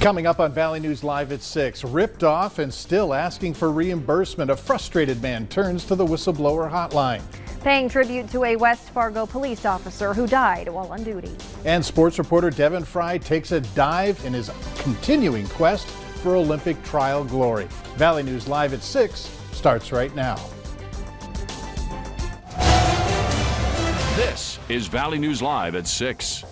Coming up on Valley News Live at 6, ripped off and still asking for reimbursement. A frustrated man turns to the Whistleblower Hotline. Paying tribute to a West Fargo police officer who died while on duty. And sports reporter Devin Fry takes a dive in his continuing quest for Olympic trial glory. Valley News Live at 6 starts right now. This is Valley News Live at 6.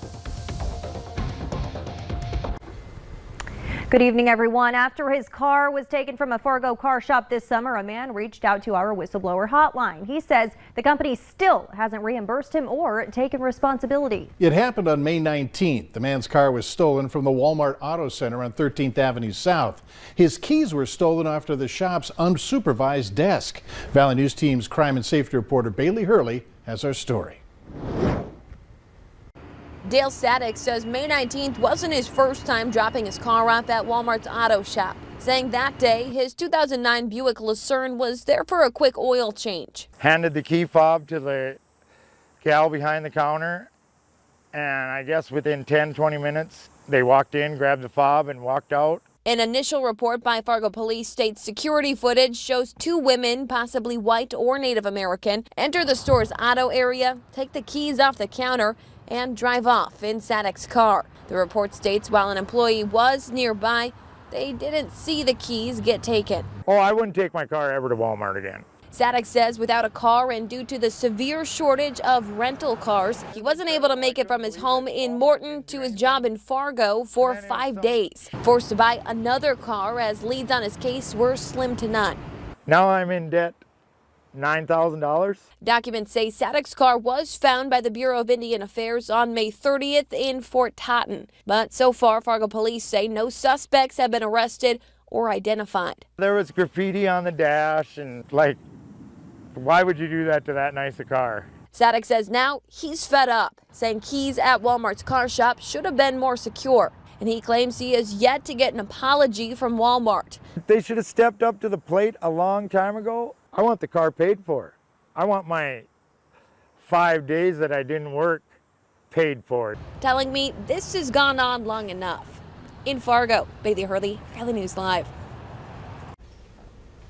Good evening, everyone. After his car was taken from a Fargo car shop this summer, a man reached out to our whistleblower hotline. He says the company still hasn't reimbursed him or taken responsibility. It happened on May 19th. The man's car was stolen from the Walmart Auto Center on 13th Avenue South. His keys were stolen after the shop's unsupervised desk. Valley News Team's crime and safety reporter Bailey Hurley has our story. Dale Static says May 19th wasn't his first time dropping his car off at Walmart's auto shop, saying that day his 2009 Buick Lucerne was there for a quick oil change. Handed the key fob to the gal behind the counter, and I guess within 10-20 minutes they walked in, grabbed the fob, and walked out. An initial report by Fargo police states security footage shows two women, possibly white or Native American, enter the store's auto area, take the keys off the counter, and drive off in Sadek's car. The report states while an employee was nearby, they didn't see the keys get taken. Oh, I wouldn't take my car ever to Walmart again. Sadek says without a car and due to the severe shortage of rental cars, he wasn't able to make it from his home in Morton to his job in Fargo for 5 days. Forced to buy another car as leads on his case were slim to none. Now I'm in debt. $9,000. Documents say Sadek's car was found by the Bureau of Indian Affairs on May 30th in Fort Totten. But so far, Fargo police say no suspects have been arrested or identified. There was graffiti on the dash, and why would you do that to that nice a car? Sadek says now he's fed up, saying keys at Walmart's car shop should have been more secure. And he claims he has yet to get an apology from Walmart. They should have stepped up to the plate a long time ago. I want the car paid for. I want my 5 days that I didn't work paid for. Telling me this has gone on long enough. In Fargo, Bailey Hurley, Valley News Live.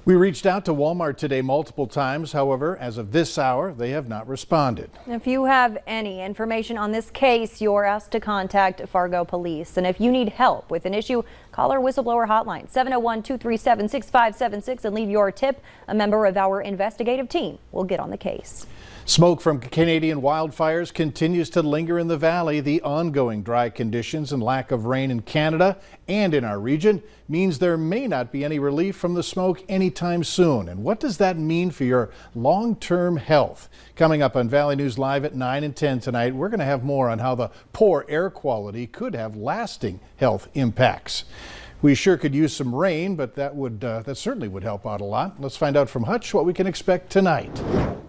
We reached out to Walmart today multiple times. However, as of this hour, they have not responded. If you have any information on this case, you're asked to contact Fargo Police. And if you need help with an issue, call our whistleblower hotline, 701-237-6576, and leave your tip. A member of our investigative team will get on the case. Smoke from Canadian wildfires continues to linger in the valley. The ongoing dry conditions and lack of rain in Canada and in our region means there may not be any relief from the smoke anytime soon. And what does that mean for your long-term health? Coming up on Valley News Live at 9 and 10 tonight, we're going to have more on how the poor air quality could have lasting health impacts. We sure could use some rain, but that certainly would help out a lot. Let's find out from Hutch what we can expect tonight.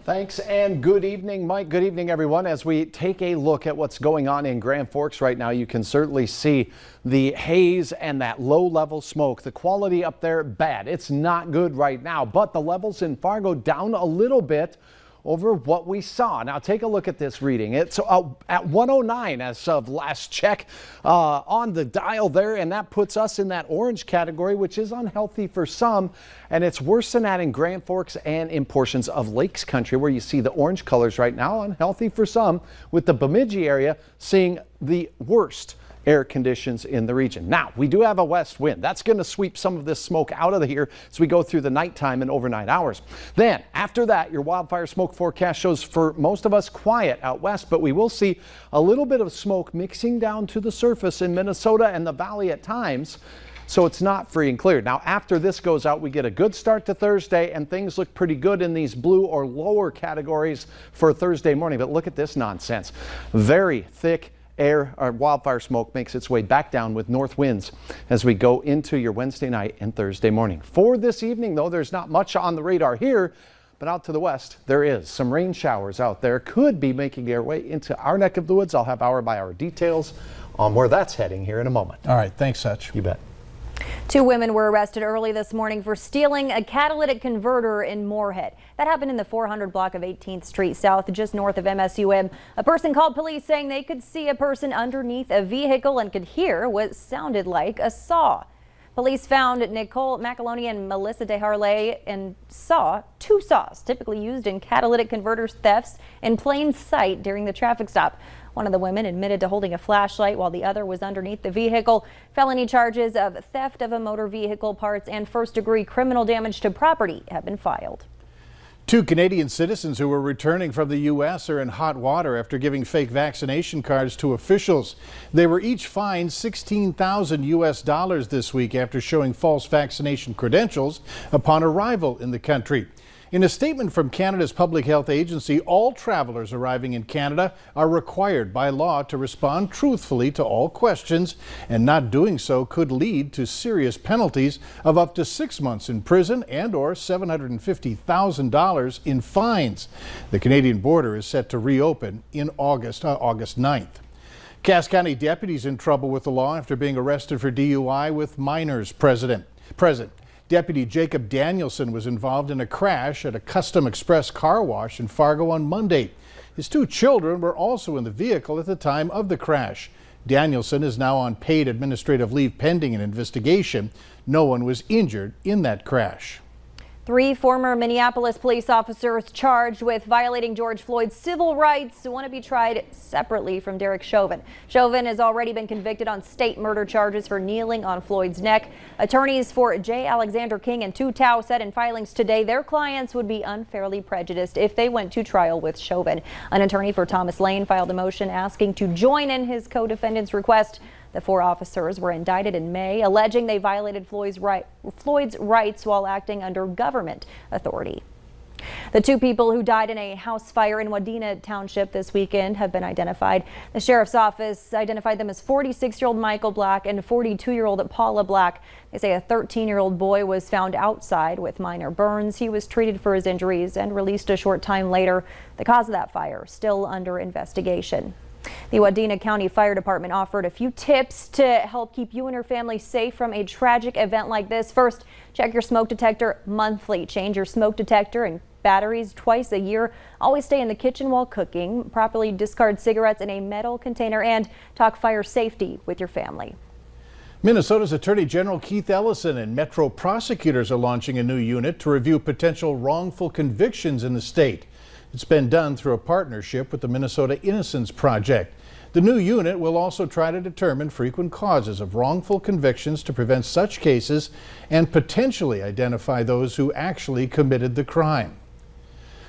Thanks and good evening, Mike. Good evening, everyone. As we take a look at what's going on in Grand Forks right now, you can certainly see the haze and that low-level smoke. The quality up there, bad. It's not good right now, but the levels in Fargo down a little bit over what we saw. Now take a look at this reading. It's at 109 as of last check on the dial there, and that puts us in that orange category, which is unhealthy for some, and it's worse than that in Grand Forks and in portions of Lakes Country where you see the orange colors right now, unhealthy for some, with the Bemidji area seeing the worst air conditions in the region. Now, we do have a west wind. That's going to sweep some of this smoke out of here as we go through the nighttime and overnight hours. Then, after that, your wildfire smoke forecast shows for most of us quiet out west, but we will see a little bit of smoke mixing down to the surface in Minnesota and the valley at times. So it's not free and clear. Now, after this goes out, we get a good start to Thursday, and things look pretty good in these blue or lower categories for Thursday morning. But look at this nonsense. Very thick air or wildfire smoke makes its way back down with north winds as we go into your Wednesday night and Thursday morning. For this evening, though, there's not much on the radar here, but out to the west, there is some rain showers out there. Could be making their way into our neck of the woods. I'll have hour by hour details on where that's heading here in a moment. All right. Thanks, Hutch. You bet. Two women were arrested early this morning for stealing a catalytic converter in Moorhead. That happened in the 400 block of 18th Street South, just north of MSUM. A person called police saying they could see a person underneath a vehicle and could hear what sounded like a saw. Police found Nicole McAloney and Melissa DeHarley and saw two saws typically used in catalytic converter thefts in plain sight during the traffic stop. One of the women admitted to holding a flashlight while the other was underneath the vehicle. Felony charges of theft of a motor vehicle parts and first-degree criminal damage to property have been filed. Two Canadian citizens who were returning from the U.S. are in hot water after giving fake vaccination cards to officials. They were each fined $16,000 US this week after showing false vaccination credentials upon arrival in the country. In a statement from Canada's Public Health Agency, all travelers arriving in Canada are required by law to respond truthfully to all questions, and not doing so could lead to serious penalties of up to 6 months in prison and or $750,000 in fines. The Canadian border is set to reopen in August 9th. Cass County deputies in trouble with the law after being arrested for DUI with minors present. Deputy Jacob Danielson was involved in a crash at a Custom Express car wash in Fargo on Monday. His two children were also in the vehicle at the time of the crash. Danielson is now on paid administrative leave pending an investigation. No one was injured in that crash. 3 former Minneapolis police officers charged with violating George Floyd's civil rights want to be tried separately from Derek Chauvin. Chauvin has already been convicted on state murder charges for kneeling on Floyd's neck. Attorneys for J. Alexander King and Tu Tao said in filings today their clients would be unfairly prejudiced if they went to trial with Chauvin. An attorney for Thomas Lane filed a motion asking to join in his co-defendant's request. The 4 officers were indicted in May, alleging they violated Floyd's rights while acting under government authority. The 2 people who died in a house fire in Wadena Township this weekend have been identified. The sheriff's office identified them as 46-year-old Michael Black and 42-year-old Paula Black. They say a 13-year-old boy was found outside with minor burns. He was treated for his injuries and released a short time later. The cause of that fire still under investigation. The Wadena County Fire Department offered a few tips to help keep you and your family safe from a tragic event like this. First, check your smoke detector monthly. Change your smoke detector and batteries twice a year. Always stay in the kitchen while cooking. Properly discard cigarettes in a metal container and talk fire safety with your family. Minnesota's Attorney General Keith Ellison and Metro prosecutors are launching a new unit to review potential wrongful convictions in the state. It's been done through a partnership with the Minnesota Innocence Project. The new unit will also try to determine frequent causes of wrongful convictions to prevent such cases and potentially identify those who actually committed the crime.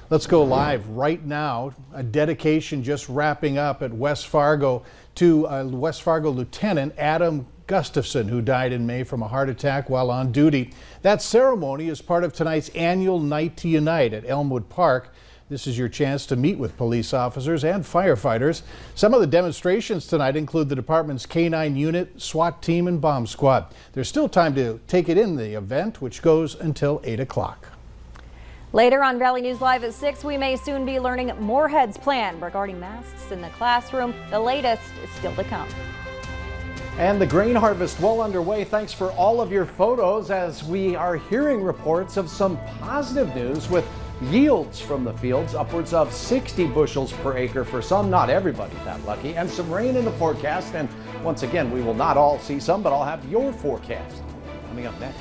Let's go live right now. A dedication just wrapping up at West Fargo to West Fargo Lieutenant Adam Gustafson, who died in May from a heart attack while on duty. That ceremony is part of tonight's annual Night to Unite at Elmwood Park. This is your chance to meet with police officers and firefighters. Some of the demonstrations tonight include the department's K-9 unit, SWAT team, and bomb squad. There's still time to take it in the event, which goes until 8 o'clock. Later on Valley News Live at 6, we may soon be learning Moorhead's plan regarding masks in the classroom. The latest is still to come. And the grain harvest well underway. Thanks for all of your photos as we are hearing reports of some positive news with yields from the fields, upwards of 60 bushels per acre for some, not everybody that lucky, and some rain in the forecast. And once again, we will not all see some, but I'll have your forecast coming up next.